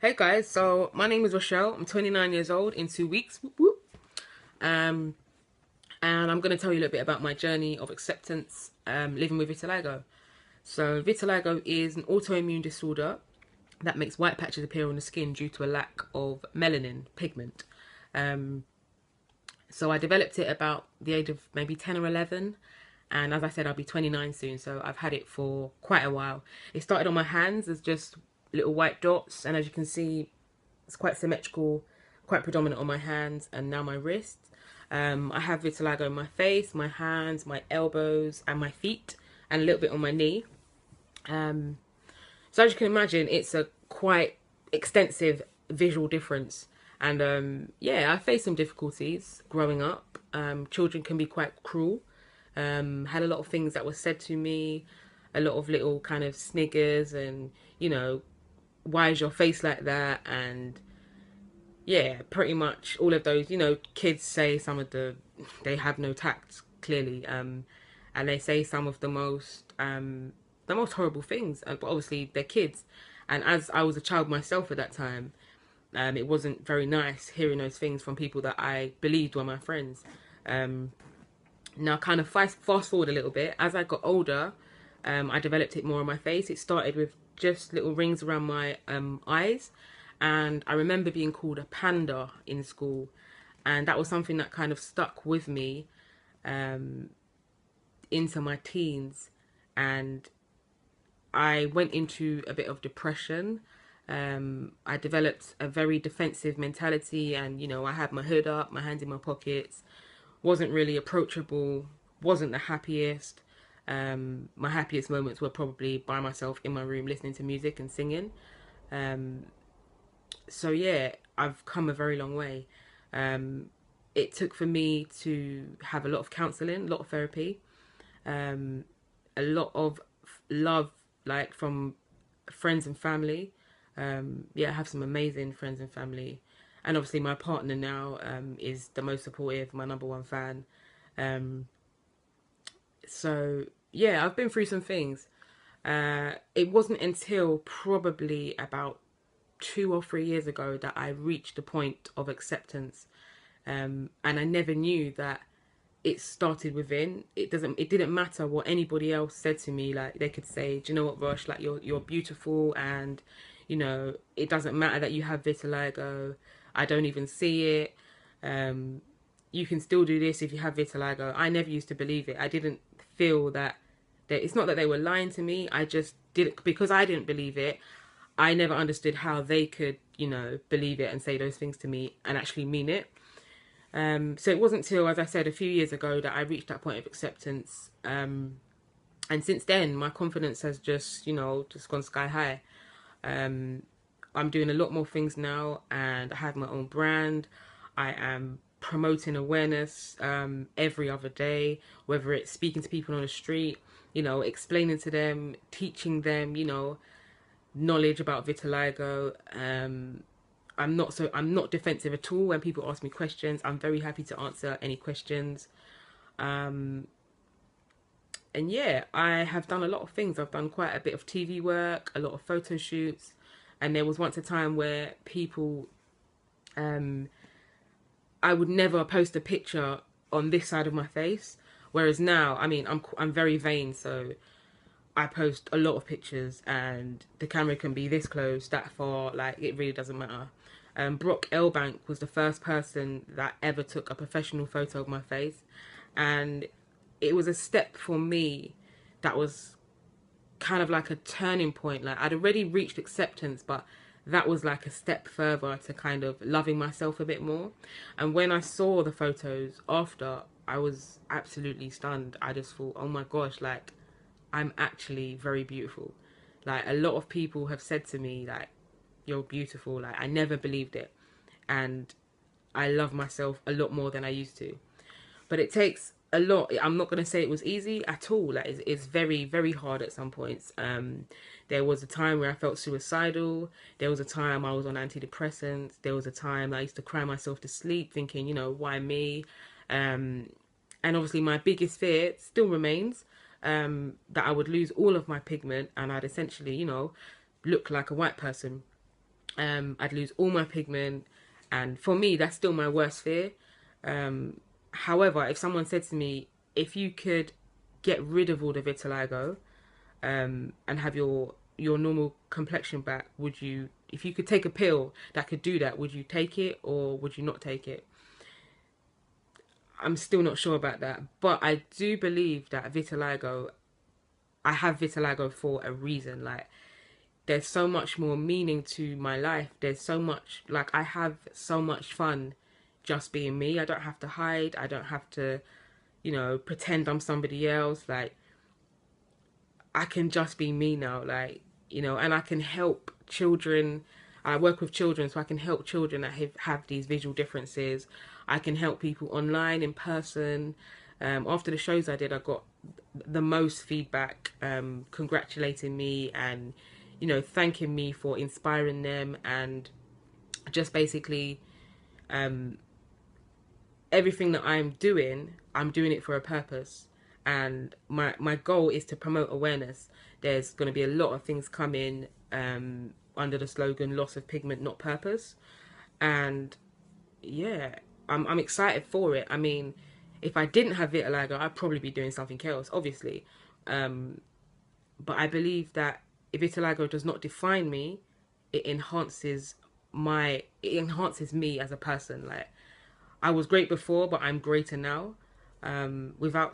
Hey guys, so my name is Rochelle. I'm 29 years old in 2 weeks. Whoop, whoop. Um, and I'm going to tell you a little bit about my journey of acceptance living with vitiligo. So, vitiligo is an autoimmune disorder that makes white patches appear on the skin due to a lack of melanin pigment. Um, so, I developed it about the age of maybe 10 or 11. And as I said, I'll be 29 soon. So, I've had it for quite a while. It started on my hands as just little white dots. And as you can see, it's quite symmetrical, quite predominant on my hands and now my wrists. I have vitiligo on my face, my hands, my elbows, and my feet, and a little bit on my knee. Um, so as you can imagine, it's a quite extensive visual difference. And yeah, I faced some difficulties growing up. Children can be quite cruel. Had a lot of things that were said to me, a lot of little kind of sniggers and, you know, why is your face like that? And yeah, pretty much all of those. Kids say they have no tact clearly, and they say some of the most horrible things. But obviously they're kids, and as I was a child myself at that time, it wasn't very nice hearing those things from people that I believed were my friends. Um, Now, kind of fast forward a little bit, as I got older, I developed it more on my face. It started with just little rings around my eyes, and I remember being called a panda in school, and that was something that kind of stuck with me um, into my teens, and I went into a bit of depression. I developed a very defensive mentality, and I had my hood up, my hands in my pockets, wasn't really approachable, wasn't the happiest. My happiest moments were probably by myself in my room listening to music and singing. Um, so yeah, I've come a very long way. Um, it took for me to have a lot of counselling, a lot of therapy, um, a lot of love, like from friends and family. Yeah, I have some amazing friends and family, and obviously my partner now is the most supportive, my number one fan. Um, so yeah, I've been through some things. It wasn't until probably about 2 or 3 years ago that I reached the point of acceptance, and I never knew that it started within. It didn't matter what anybody else said to me. Like, they could say, do you know what, Rush, like, you're beautiful, and it doesn't matter that you have vitiligo. I don't even see it. um you can still do this if you have vitiligo. I never used to believe it. I didn't feel that it's not that they were lying to me. I just didn't, because I didn't believe it. I never understood how they could, believe it and say those things to me and actually mean it. So it wasn't till, as I said, a few years ago that I reached that point of acceptance. And since then, my confidence has just gone sky high. Um, I'm doing a lot more things now, and I have my own brand. I am promoting awareness every other day, whether it's speaking to people on the street, explaining to them, teaching them, knowledge about vitiligo. I'm not defensive at all when people ask me questions. I'm very happy to answer any questions. Um, and yeah, I have done a lot of things. I've done quite a bit of TV work, a lot of photo shoots, and there was once a time where people, um, I would never post a picture on this side of my face, whereas now, I mean, I'm very vain, so I post a lot of pictures, and the camera can be this close, that far, like, it really doesn't matter. Brock Elbank was the first person that ever took a professional photo of my face, and it was a step for me that was kind of like a turning point. Like, I'd already reached acceptance, but that was like a step further to kind of loving myself a bit more. And when I saw the photos after, I was absolutely stunned. I just thought, oh my gosh, like, I'm actually very beautiful. Like, a lot of people have said to me, like, you're beautiful. Like, I never believed it. And I love myself a lot more than I used to. But it takes a lot. I'm not going to say it was easy at all. Like, it's very, very hard at some points. There was a time where I felt suicidal. There was a time I was on antidepressants. There was a time I used to cry myself to sleep thinking, why me? Um, and obviously my biggest fear still remains, that I would lose all of my pigment and I'd essentially, look like a white person. I'd lose all my pigment, and for me, that's still my worst fear. However, if someone said to me, if you could get rid of all the vitiligo, and have your normal complexion back, would you? If you could take a pill that could do that, would you take it or would you not take it? I'm still not sure about that, but I do believe that vitiligo. I have vitiligo for a reason. Like, there's so much more meaning to my life. There's so much, like, I have so much fun just being me. I don't have to hide. I don't have to, pretend I'm somebody else. Like, I can just be me now. Like, and I can help children. I work with children, so I can help children that have these visual differences. I can help people online, in person. After the shows I did, I got the most feedback, congratulating me and, thanking me for inspiring them, and just basically, um, everything that I'm doing it for a purpose. And my goal is to promote awareness. There's going to be a lot of things coming, under the slogan "Loss of pigment, not purpose," and yeah, I'm excited for it. I mean, if I didn't have vitiligo, I'd probably be doing something else, obviously. Um, but I believe that if vitiligo does not define me, it enhances me as a person. Like, I was great before, but I'm greater now. Without